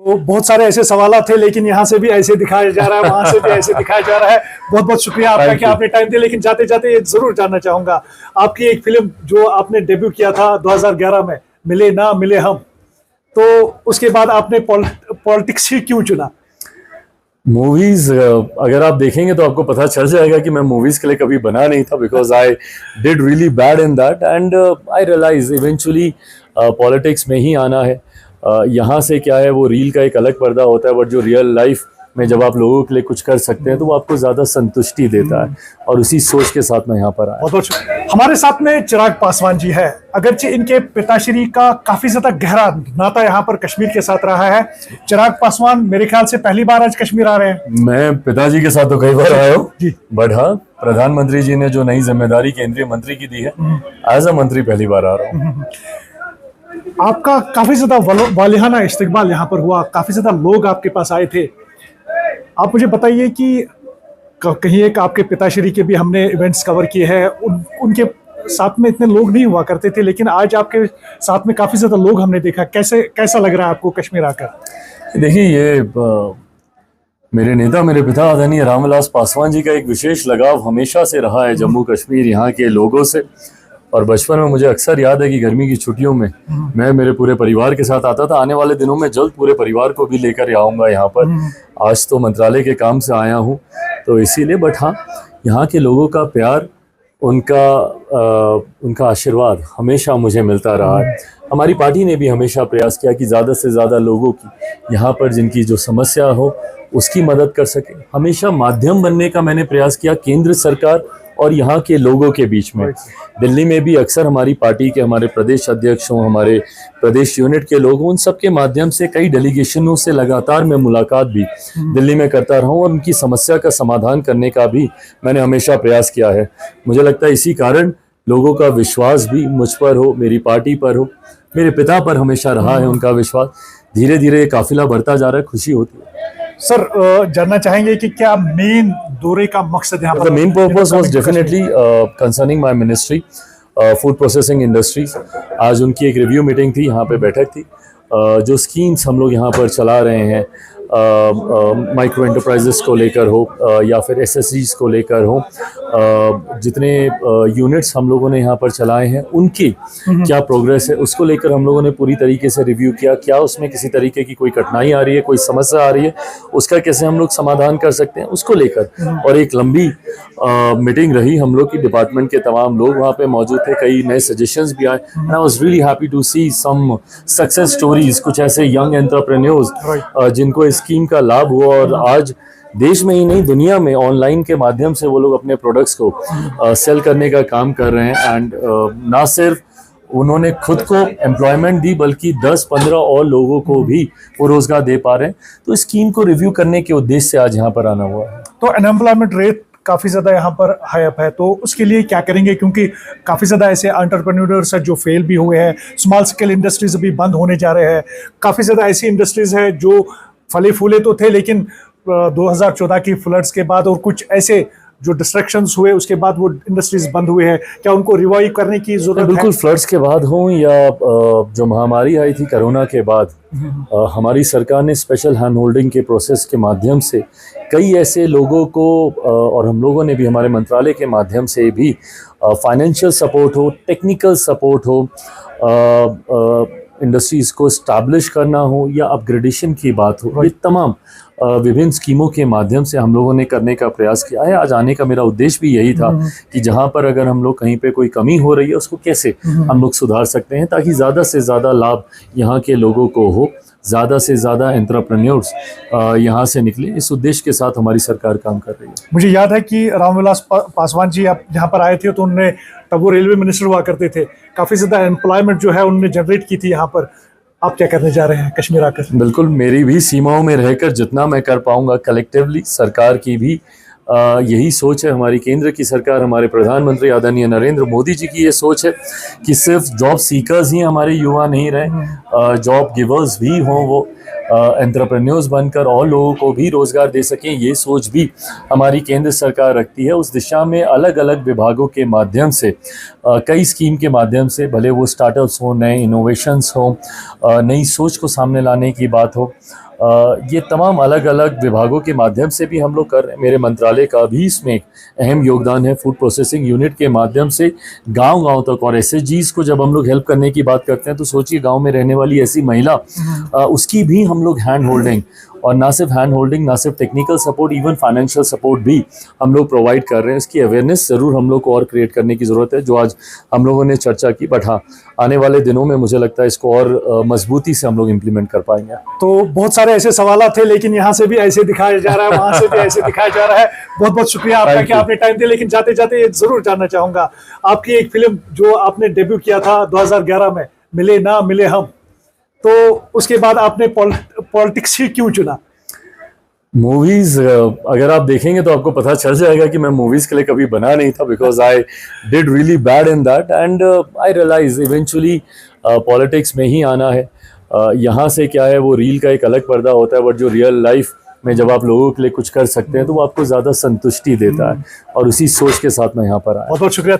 तो बहुत सारे ऐसे सवाल थे, लेकिन यहाँ से भी ऐसे दिखाया जा रहा है, वहां से भी ऐसे दिखाया जा रहा है। बहुत बहुत शुक्रिया आपका कि आपने टाइम दिया। लेकिन जाते जाते जरूर जानना चाहूंगा, आपकी एक फिल्म जो आपने डेब्यू किया था 2011 में, मिले ना मिले हम, तो उसके बाद आपने पॉलिटिक्स ही क्यों चुना? मूवीज अगर आप देखेंगे तो आपको पता चल जाएगा कि मैं मूवीज के लिए कभी बना नहीं था, because I did really bad in that and I realize eventually politics में ही आना है। यहाँ से क्या है, वो रील का एक अलग पर्दा होता है, बट जो रियल लाइफ में जब आप लोगों के लिए कुछ कर सकते हैं तो वो आपको ज़्यादा संतुष्टि देता है, और उसी सोच के साथ मैं यहाँ पर आया। बहुत बहुत हमारे साथ में चिराग पासवान जी है। अगरचे इनके पिताश्री का काफी ज्यादा गहरा नाता यहाँ पर कश्मीर के साथ रहा है। चिराग पासवान मेरे ख्याल से पहली बार आज कश्मीर आ रहे हैं। मैं पिताजी के साथ तो कई बार आया हूँ, बट हाँ, प्रधानमंत्री जी ने जो नई जिम्मेदारी केंद्रीय मंत्री की दी है, एज अ मंत्री पहली बार आ रहा हूँ। आपका काफी ज्यादा वालिहाना इस्तकबाल यहाँ पर हुआ, काफी ज्यादा लोग आपके पास आए थे। आप मुझे बताइए कि कहीं एक आपके पिताश्री के भी हमने इवेंट्स कवर किए हैं, उनके साथ में इतने लोग नहीं हुआ करते थे, लेकिन आज आपके साथ में काफी ज्यादा लोग हमने देखा। कैसा लग रहा है आपको कश्मीर आकर? देखिए, ये मेरे नेता, मेरे पिता आदरणीय रामविलास पासवान जी का एक विशेष लगाव हमेशा से रहा है जम्मू कश्मीर, यहाँ के लोगों से। और बचपन में मुझे अक्सर याद है कि गर्मी की छुट्टियों में मैं मेरे पूरे परिवार के साथ आता था। आने वाले दिनों में जल्द पूरे परिवार को भी लेकर आऊँगा यहाँ पर। आज तो मंत्रालय के काम से आया हूँ तो इसीलिए, बट हाँ, यहाँ के लोगों का प्यार, उनका आशीर्वाद हमेशा मुझे मिलता रहा है। हमारी पार्टी ने भी हमेशा प्रयास किया कि ज़्यादा से ज़्यादा लोगों की यहाँ पर जिनकी जो समस्या हो उसकी मदद कर सके। हमेशा माध्यम बनने का मैंने प्रयास किया केंद्र सरकार और यहाँ के लोगों के बीच में। दिल्ली में भी अक्सर हमारी पार्टी के, हमारे प्रदेश अध्यक्ष हों, हमारे प्रदेश यूनिट के लोग, उन सब के माध्यम से कई डेलीगेशनों से लगातार मैं मुलाकात भी दिल्ली में करता रहा हूँ, और उनकी समस्या का समाधान करने का भी मैंने हमेशा प्रयास किया है। मुझे लगता है इसी कारण लोगों का विश्वास भी मुझ पर हो, मेरी पार्टी पर हो, मेरे पिता पर हमेशा रहा है उनका विश्वास। धीरे धीरे काफिला बढ़ता जा रहा है, खुशी होती है। सर, जानना चाहेंगे कि क्या मेन दौरे का मकसद यहाँ पर? The main purpose was definitely concerning my ministry, food processing industries. आज उनकी एक रिव्यू मीटिंग थी, यहाँ पे बैठक थी। जो स्कीम्स हम लोग यहाँ पर चला रहे हैं, माइक्रो एंटरप्राइजेस को लेकर हो या फिर एसएसजीज को लेकर हो, जितने यूनिट्स हम लोगों ने यहाँ पर चलाए हैं उनकी क्या प्रोग्रेस है, उसको लेकर हम लोगों ने पूरी तरीके से रिव्यू किया। क्या उसमें किसी तरीके की कोई कठिनाई आ रही है, कोई समस्या आ रही है, उसका कैसे हम लोग समाधान कर सकते हैं, उसको लेकर। और एक लंबी मीटिंग रही, हम लोग की डिपार्टमेंट के तमाम लोग वहाँ पे मौजूद थे, कई नए सजेशंस भी आए। And I was really happy to see some success stories, कुछ ऐसे यंग एंटरप्रेन्योर्स जिनको स्कीम का लाभ हुआ, और आज देश में ही नहीं दुनिया में ऑनलाइन के माध्यम से वो लोग अपने प्रोडक्ट्स को सेल करने का काम कर रहे हैं। एंड ना सिर्फ उन्होंने खुद को एम्प्लॉयमेंट दी, बल्कि 10-15 और लोगों को भी वो रोजगार दे पा रहे हैं। तो स्कीम को रिव्यू करने के उद्देश्य से आज यहाँ पर आना हुआ है। तो अनएम्प्लॉयमेंट रेट काफी ज्यादा यहाँ पर हाई अप है, तो उसके लिए क्या करेंगे? क्योंकि काफी ज्यादा ऐसे एंटरप्रेन्योर्स हैं जो फेल भी हुए हैं, स्मॉल स्केल इंडस्ट्रीज अभी बंद होने जा रहे हैं, काफी ज्यादा ऐसी इंडस्ट्रीज है जो फले फूले तो थे, लेकिन 2014 की फ्लड्स के बाद और कुछ ऐसे जो डिस्ट्रक्शंस हुए उसके बाद वो इंडस्ट्रीज बंद हुए हैं। क्या उनको रिवाइव करने की जरूरत है? बिल्कुल, फ्लड्स के बाद हो या जो महामारी आई थी कोरोना के बाद, हमारी सरकार ने स्पेशल हैंड होल्डिंग के प्रोसेस के माध्यम से कई ऐसे लोगों को, और हम लोगों ने भी हमारे मंत्रालय के माध्यम से भी फाइनेंशियल सपोर्ट हो, टेक्निकल सपोर्ट हो, इंडस्ट्रीज़ को स्टैब्लिश करना हो या अपग्रेडेशन की बात हो, ये तमाम विभिन्न स्कीमों के माध्यम से हम लोगों ने करने का प्रयास किया है। आज आने का मेरा उद्देश्य भी यही था कि जहाँ पर अगर हम लोग कहीं पे कोई कमी हो रही है उसको कैसे हम लोग सुधार सकते हैं, ताकि ज़्यादा से ज़्यादा लाभ यहाँ के लोगों को हो, ज़्यादा से ज़्यादा एंटरप्रेन्योर्स यहाँ से निकले। इस उद्देश्य के साथ हमारी सरकार काम कर रही है। मुझे याद है कि रामविलास पासवान जी आप यहाँ पर आए थे तो उन्होंने, तब वो रेलवे मिनिस्टर हुआ करते थे, काफ़ी ज़्यादा एम्प्लॉयमेंट जो है उन्होंने जनरेट की थी यहाँ पर। आप क्या करने जा रहे हैं कश्मीर आकर? बिल्कुल, मेरी भी सीमाओं में रहकर जितना मैं कर पाऊंगा कलेक्टिवली, सरकार की भी यही सोच है, हमारी केंद्र की सरकार, हमारे प्रधानमंत्री आदरणीय नरेंद्र मोदी जी की ये सोच है कि सिर्फ जॉब सीकर्स ही हमारे युवा नहीं रहे, जॉब गिवर्स भी हों, वो एंटरप्रेन्योर्स बनकर और लोगों को भी रोज़गार दे सकें। ये सोच भी हमारी केंद्र सरकार रखती है। उस दिशा में अलग अलग विभागों के माध्यम से, कई स्कीम के माध्यम से, भले वो स्टार्टअप्स हो, नए इनोवेशंस हो, नई सोच को सामने लाने की बात हो, ये तमाम अलग अलग विभागों के माध्यम से भी हम लोग कर रहे हैं। मेरे मंत्रालय का भी इसमें एक अहम योगदान है। फूड प्रोसेसिंग यूनिट के माध्यम से गांव-गांव तक, और एसएचजीज को जब हम लोग हेल्प करने की बात करते हैं तो सोचिए गांव में रहने वाली ऐसी महिला, उसकी भी हम लोग हैंड होल्डिंग, और ना सिर्फ हैंड होल्डिंग, ना सिर्फ technical support, even financial support भी हम लोग प्रोवाइड कर रहे हैं। इसकी अवेयरनेस ज़रूर हम लोग को और क्रिएट करने की ज़रूरत है, जो आज हम लोगों ने चर्चा की। बट हाँ, आने वाले दिनों में मुझे लगता है इसको और मजबूती से हम लोग इम्प्लीमेंट कर पाएंगे। तो बहुत सारे ऐसे सवाल थे, लेकिन यहाँ से भी ऐसे दिखाया जा रहा है, वहां से भी ऐसे दिखाया जा रहा है। बहुत बहुत शुक्रिया आपका Thank कि you. आपने टाइम दिया। लेकिन जाते जाते जरूर जानना चाहूंगा, आपकी एक फिल्म जो आपने डेब्यू किया था 2011 में, मिले ना मिले हम, तो उसके बाद आपने पॉलिटिक्स ही क्यों चुना? मूवीज अगर आप देखेंगे तो आपको पता चल जाएगा कि मैं मूवीज के लिए कभी बना नहीं था, because I did really bad in that, and I realize eventually politics में ही आना है। यहाँ से क्या है, वो रील का एक अलग पर्दा होता है, बट जो रियल लाइफ में जब आप लोगों के लिए कुछ कर सकते हैं तो वो आपको ज़्यादा संतुष्टि देता है, और उसी सोच के साथ मैं यहाँ पर आया। बहुत बहुत शुक्रिया।